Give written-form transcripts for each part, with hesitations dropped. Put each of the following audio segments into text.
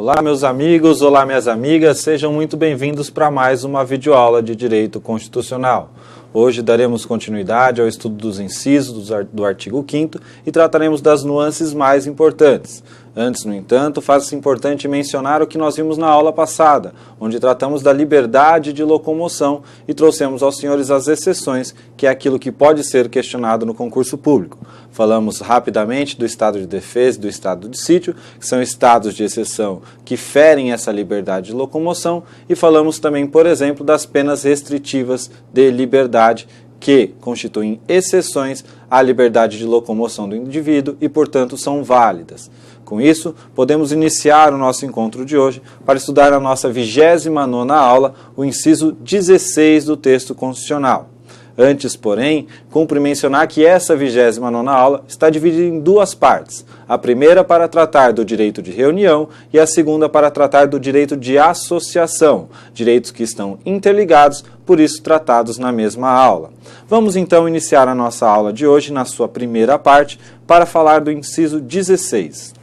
Olá meus amigos, olá minhas amigas, sejam muito bem-vindos para mais uma videoaula de Direito Constitucional. Hoje daremos continuidade ao estudo dos incisos do artigo 5º e trataremos das nuances mais importantes. Antes, no entanto, faz-se importante mencionar o que nós vimos na aula passada, onde tratamos da liberdade de locomoção e trouxemos aos senhores as exceções, que é aquilo que pode ser questionado no concurso público. Falamos rapidamente do estado de defesa e do estado de sítio, que são estados de exceção que ferem essa liberdade de locomoção, e falamos também, por exemplo, das penas restritivas de liberdade, que constituem exceções à liberdade de locomoção do indivíduo e, portanto, são válidas. Com isso, podemos iniciar o nosso encontro de hoje para estudar a nossa 29ª aula, o inciso 16 do texto constitucional. Antes, porém, cumpre mencionar que essa 29ª aula está dividida em duas partes. A primeira para tratar do direito de reunião e a segunda para tratar do direito de associação, direitos que estão interligados, por isso tratados na mesma aula. Vamos então iniciar a nossa aula de hoje na sua primeira parte para falar do inciso 16.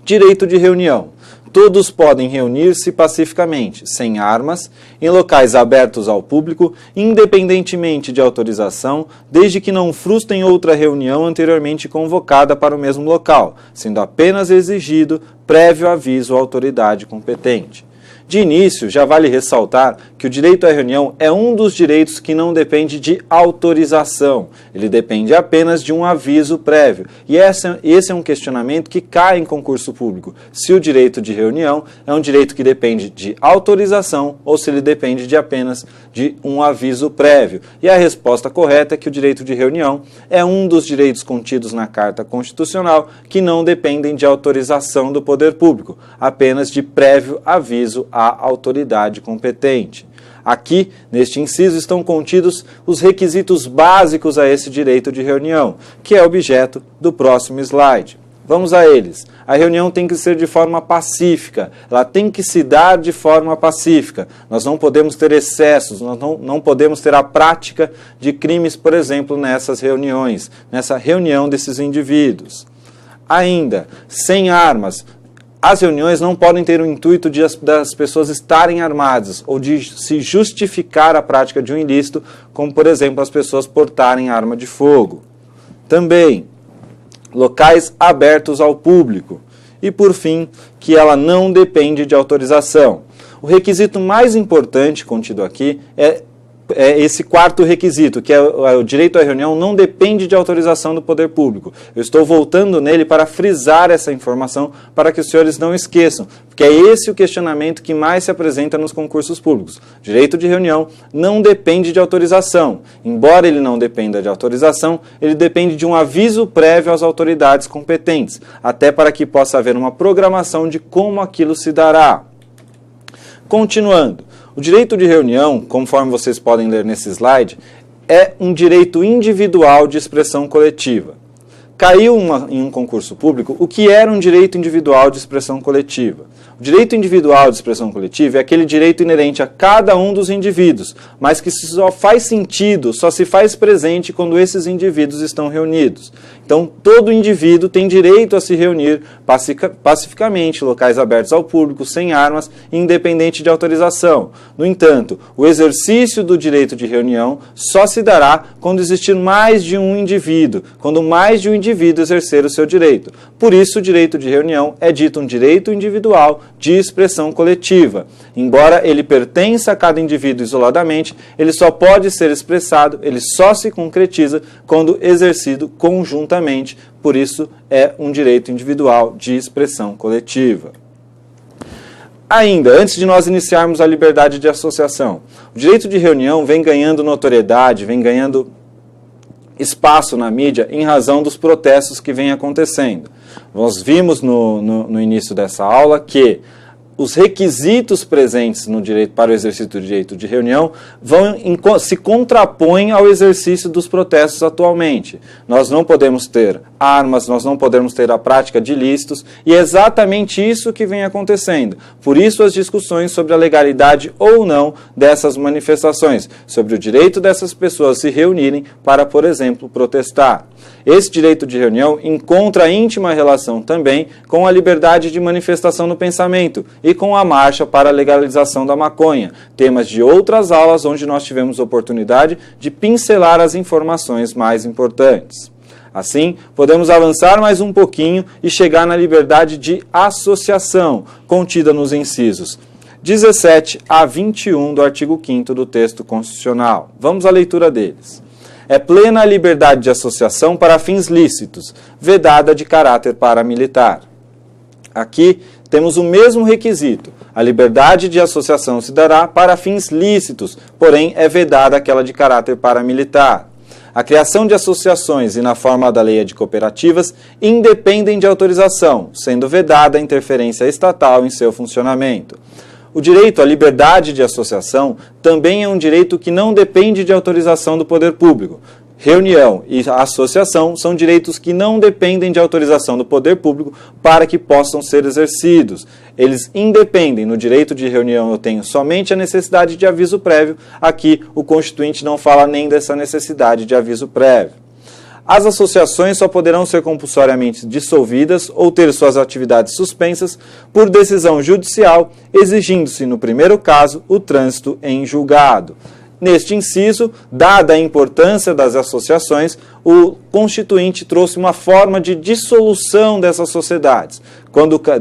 Direito de reunião. Todos podem reunir-se pacificamente, sem armas, em locais abertos ao público, independentemente de autorização, desde que não frustrem outra reunião anteriormente convocada para o mesmo local, sendo apenas exigido prévio aviso à autoridade competente. De início, já vale ressaltar que o direito à reunião é um dos direitos que não depende de autorização. Ele depende apenas de um aviso prévio. E esse é um questionamento que cai em concurso público. Se o direito de reunião é um direito que depende de autorização ou se ele depende de apenas de um aviso prévio. E a resposta correta é que o direito de reunião é um dos direitos contidos na Carta Constitucional que não dependem de autorização do poder público, apenas de prévio aviso à autoridade competente. Aqui, neste inciso, estão contidos os requisitos básicos a esse direito de reunião, que é objeto do próximo slide. Vamos a eles. A reunião tem que ser de forma pacífica, ela tem que se dar de forma pacífica. Nós não podemos ter excessos, nós não podemos ter a prática de crimes, por exemplo, nessas reuniões, nessa reunião desses indivíduos. Ainda, sem armas. As reuniões não podem ter o intuito das pessoas estarem armadas ou de se justificar a prática de um ilícito, como, por exemplo, as pessoas portarem arma de fogo. Também, locais abertos ao público. E, por fim, que ela não depende de autorização. O requisito mais importante contido aqui é esse quarto requisito, que é o direito à reunião não depende de autorização do poder público. Eu estou voltando nele para frisar essa informação para que os senhores não esqueçam, porque é esse o questionamento que mais se apresenta nos concursos públicos. Direito de reunião não depende de autorização. Embora ele não dependa de autorização, ele depende de um aviso prévio às autoridades competentes, até para que possa haver uma programação de como aquilo se dará. Continuando. O direito de reunião, conforme vocês podem ler nesse slide, é um direito individual de expressão coletiva. Caiu em um concurso público o que era um direito individual de expressão coletiva. O direito individual de expressão coletiva é aquele direito inerente a cada um dos indivíduos, mas que só faz sentido, só se faz presente quando esses indivíduos estão reunidos. Então, todo indivíduo tem direito a se reunir pacificamente, em locais abertos ao público, sem armas, independente de autorização. No entanto, o exercício do direito de reunião só se dará quando existir mais de um indivíduo, quando mais de um indivíduo exercer o seu direito. Por isso, o direito de reunião é dito um direito individual de expressão coletiva. Embora ele pertença a cada indivíduo isoladamente, ele só pode ser expressado, ele só se concretiza quando exercido conjuntamente. Por isso, é um direito individual de expressão coletiva. Ainda, antes de nós iniciarmos a liberdade de associação, o direito de reunião vem ganhando notoriedade, vem ganhando espaço na mídia em razão dos protestos que vêm acontecendo. Nós vimos no início dessa aula que os requisitos presentes no direito para o exercício do direito de reunião se contrapõem ao exercício dos protestos atualmente. Nós não podemos ter armas, nós não podemos ter a prática de ilícitos, e é exatamente isso que vem acontecendo. Por isso as discussões sobre a legalidade ou não dessas manifestações, sobre o direito dessas pessoas se reunirem para, por exemplo, protestar. Esse direito de reunião encontra íntima relação também com a liberdade de manifestação no pensamento e com a marcha para a legalização da maconha, temas de outras aulas onde nós tivemos oportunidade de pincelar as informações mais importantes. Assim, podemos avançar mais um pouquinho e chegar na liberdade de associação, contida nos incisos 17 a 21 do artigo 5º do texto constitucional. Vamos à leitura deles. É plena a liberdade de associação para fins lícitos, vedada de caráter paramilitar. Aqui temos o mesmo requisito. A liberdade de associação se dará para fins lícitos, porém é vedada aquela de caráter paramilitar. A criação de associações e na forma da lei de cooperativas independem de autorização, sendo vedada a interferência estatal em seu funcionamento. O direito à liberdade de associação também é um direito que não depende de autorização do poder público. Reunião e associação são direitos que não dependem de autorização do poder público para que possam ser exercidos. Eles independem. No direito de reunião eu tenho somente a necessidade de aviso prévio. Aqui o Constituinte não fala nem dessa necessidade de aviso prévio. As associações só poderão ser compulsoriamente dissolvidas ou ter suas atividades suspensas por decisão judicial, exigindo-se, no primeiro caso, o trânsito em julgado. Neste inciso, dada a importância das associações, o Constituinte trouxe uma forma de dissolução dessas sociedades,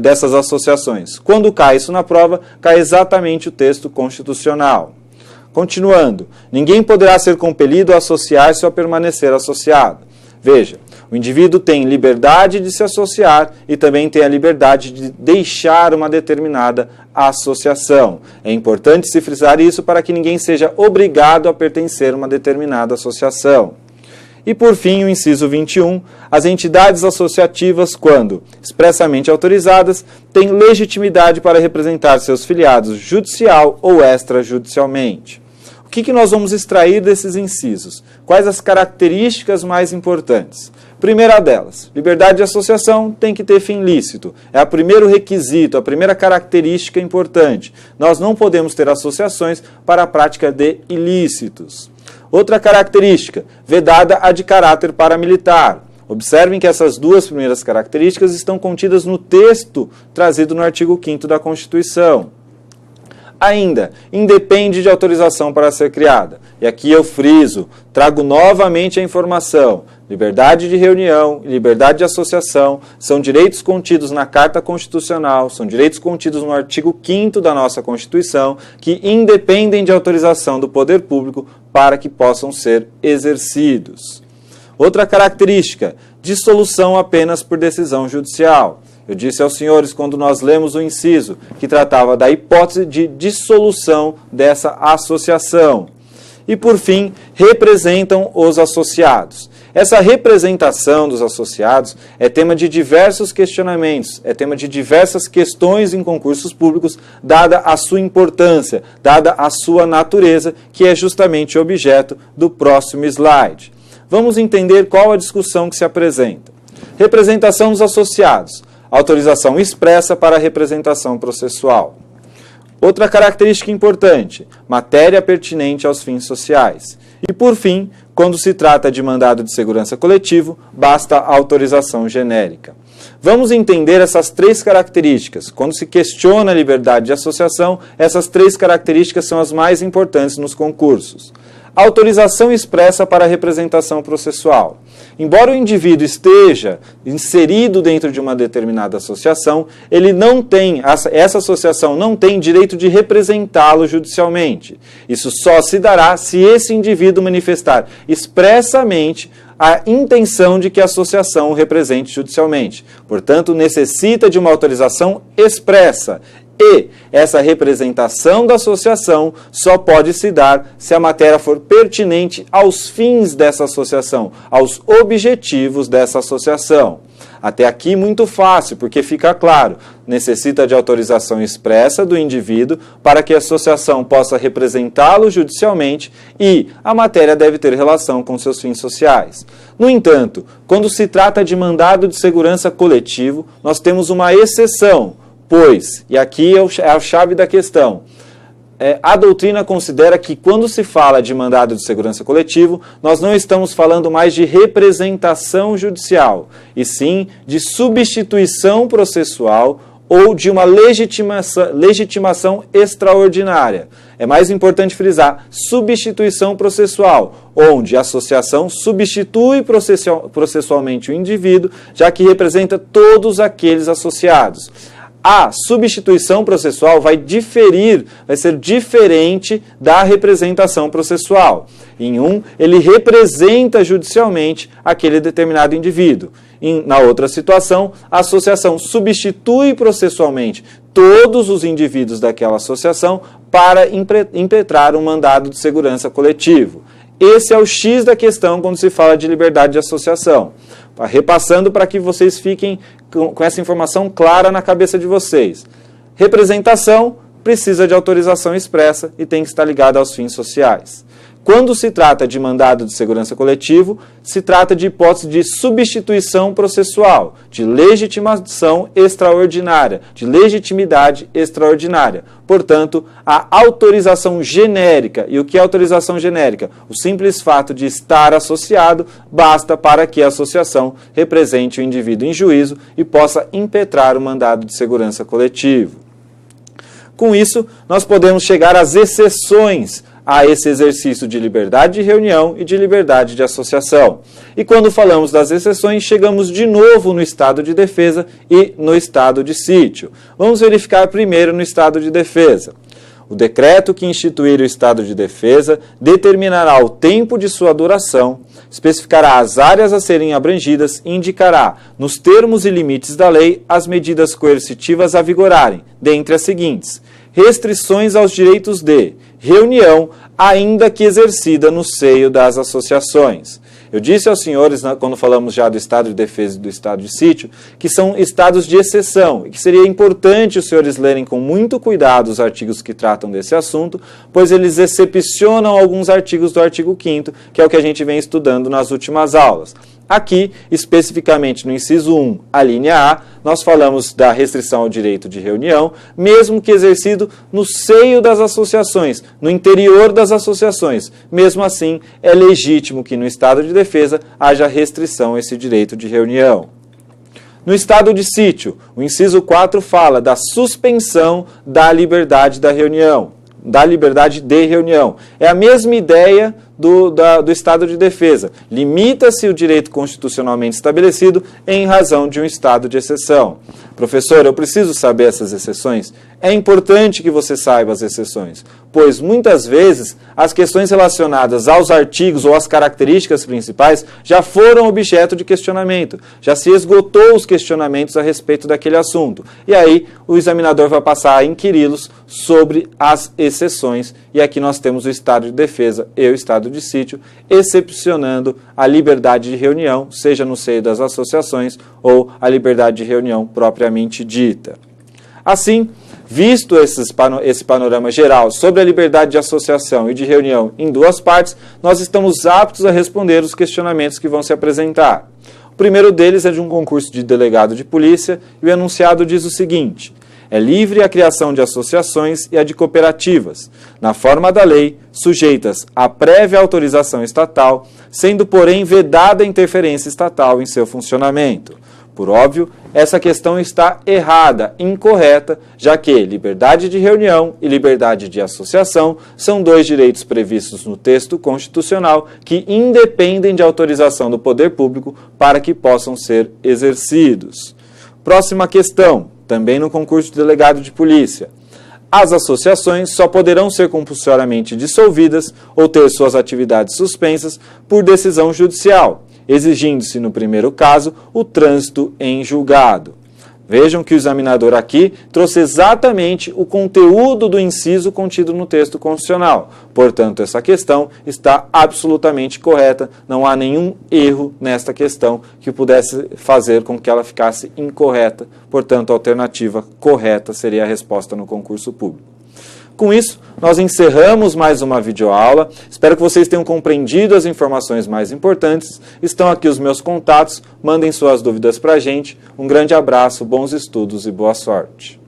dessas associações. Quando cai isso na prova, cai exatamente o texto constitucional. Continuando, ninguém poderá ser compelido a associar-se ou a permanecer associado. Veja, o indivíduo tem liberdade de se associar e também tem a liberdade de deixar uma determinada associação. É importante se frisar isso para que ninguém seja obrigado a pertencer a uma determinada associação. E por fim, o inciso 21, as entidades associativas, quando expressamente autorizadas, têm legitimidade para representar seus filiados judicial ou extrajudicialmente. O que nós vamos extrair desses incisos? Quais as características mais importantes? Primeira delas, liberdade de associação tem que ter fim lícito. É o primeiro requisito, a primeira característica importante. Nós não podemos ter associações para a prática de ilícitos. Outra característica, vedada a de caráter paramilitar. Observem que essas duas primeiras características estão contidas no texto trazido no artigo 5º da Constituição. Ainda, independe de autorização para ser criada. E aqui eu friso, trago novamente a informação. Liberdade de reunião e liberdade de associação são direitos contidos na Carta Constitucional, são direitos contidos no artigo 5º da nossa Constituição, que independem de autorização do poder público para que possam ser exercidos. Outra característica, dissolução apenas por decisão judicial. Eu disse aos senhores, quando nós lemos o inciso, que tratava da hipótese de dissolução dessa associação. E, por fim, representam os associados. Essa representação dos associados é tema de diversos questionamentos, é tema de diversas questões em concursos públicos, dada a sua importância, dada a sua natureza, que é justamente o objeto do próximo slide. Vamos entender qual a discussão que se apresenta. Representação dos associados. Autorização expressa para a representação processual. Outra característica importante, matéria pertinente aos fins sociais. E, por fim, quando se trata de mandado de segurança coletivo, basta a autorização genérica. Vamos entender essas três características. Quando se questiona a liberdade de associação, essas três características são as mais importantes nos concursos. Autorização expressa para a representação processual. Embora o indivíduo esteja inserido dentro de uma determinada associação, ele não tem, essa associação não tem direito de representá-lo judicialmente. Isso só se dará se esse indivíduo manifestar expressamente a intenção de que a associação o represente judicialmente. Portanto, necessita de uma autorização expressa. E essa representação da associação só pode se dar se a matéria for pertinente aos fins dessa associação, aos objetivos dessa associação. Até aqui muito fácil, porque fica claro, necessita de autorização expressa do indivíduo para que a associação possa representá-lo judicialmente e a matéria deve ter relação com seus fins sociais. No entanto, quando se trata de mandado de segurança coletivo, nós temos uma exceção, pois, e aqui é a chave da questão, a doutrina considera que quando se fala de mandado de segurança coletivo, nós não estamos falando mais de representação judicial, e sim de substituição processual ou de uma legitimação extraordinária. É mais importante frisar, substituição processual, onde a associação substitui processualmente o indivíduo, já que representa todos aqueles associados. A substituição processual vai ser diferente da representação processual. Em um, ele representa judicialmente aquele determinado indivíduo. Na outra situação, a associação substitui processualmente todos os indivíduos daquela associação para impetrar um mandado de segurança coletivo. Esse é o X da questão quando se fala de liberdade de associação. Repassando para que vocês fiquem com essa informação clara na cabeça de vocês. Representação precisa de autorização expressa e tem que estar ligada aos fins sociais. Quando se trata de mandado de segurança coletivo, se trata de hipótese de substituição processual, de legitimação extraordinária, de legitimidade extraordinária. Portanto, a autorização genérica. E o que é autorização genérica? O simples fato de estar associado basta para que a associação represente o indivíduo em juízo e possa impetrar o mandado de segurança coletivo. Com isso, nós podemos chegar às exceções a esse exercício de liberdade de reunião e de liberdade de associação. E quando falamos das exceções, chegamos de novo no estado de defesa e no estado de sítio. Vamos verificar primeiro no estado de defesa. O decreto que instituir o estado de defesa determinará o tempo de sua duração, especificará as áreas a serem abrangidas e indicará, nos termos e limites da lei, as medidas coercitivas a vigorarem, dentre as seguintes: restrições aos direitos de reunião, ainda que exercida no seio das associações. Eu disse aos senhores, quando falamos já do estado de defesa e do estado de sítio, que são estados de exceção e que seria importante os senhores lerem com muito cuidado os artigos que tratam desse assunto, pois eles excepcionam alguns artigos do artigo 5º, que é o que a gente vem estudando nas últimas aulas. Aqui, especificamente no inciso 1, a linha A, nós falamos da restrição ao direito de reunião, mesmo que exercido no seio das associações, no interior das associações. Mesmo assim, é legítimo que no estado de defesa haja restrição a esse direito de reunião. No estado de sítio, o inciso 4 fala da suspensão da liberdade da reunião, da liberdade de reunião. É a mesma ideia do estado de defesa. Limita-se o direito constitucionalmente estabelecido em razão de um estado de exceção. Professor, eu preciso saber essas exceções? É importante que você saiba as exceções, pois muitas vezes as questões relacionadas aos artigos ou às características principais já foram objeto de questionamento, já se esgotou os questionamentos a respeito daquele assunto. E aí o examinador vai passar a inquiri-los sobre as exceções, e aqui nós temos o estado de defesa e o estado de sítio, excepcionando a liberdade de reunião, seja no seio das associações ou a liberdade de reunião propriamente dita. Assim, visto esse panorama geral sobre a liberdade de associação e de reunião em duas partes, nós estamos aptos a responder os questionamentos que vão se apresentar. O primeiro deles é de um concurso de delegado de polícia e o enunciado diz o seguinte: é livre a criação de associações e a de cooperativas, na forma da lei, sujeitas à prévia autorização estatal, sendo, porém, vedada a interferência estatal em seu funcionamento. Por óbvio, essa questão está errada, incorreta, já que liberdade de reunião e liberdade de associação são dois direitos previstos no texto constitucional que independem de autorização do poder público para que possam ser exercidos. Próxima questão, também no concurso de delegado de polícia. As associações só poderão ser compulsoriamente dissolvidas ou ter suas atividades suspensas por decisão judicial, exigindo-se, no primeiro caso, o trânsito em julgado. Vejam que o examinador aqui trouxe exatamente o conteúdo do inciso contido no texto constitucional. Portanto, essa questão está absolutamente correta, não há nenhum erro nesta questão que pudesse fazer com que ela ficasse incorreta. Portanto, a alternativa correta seria a resposta no concurso público. Com isso, nós encerramos mais uma videoaula. Espero que vocês tenham compreendido as informações mais importantes. Estão aqui os meus contatos. Mandem suas dúvidas para a gente. Um grande abraço, bons estudos e boa sorte.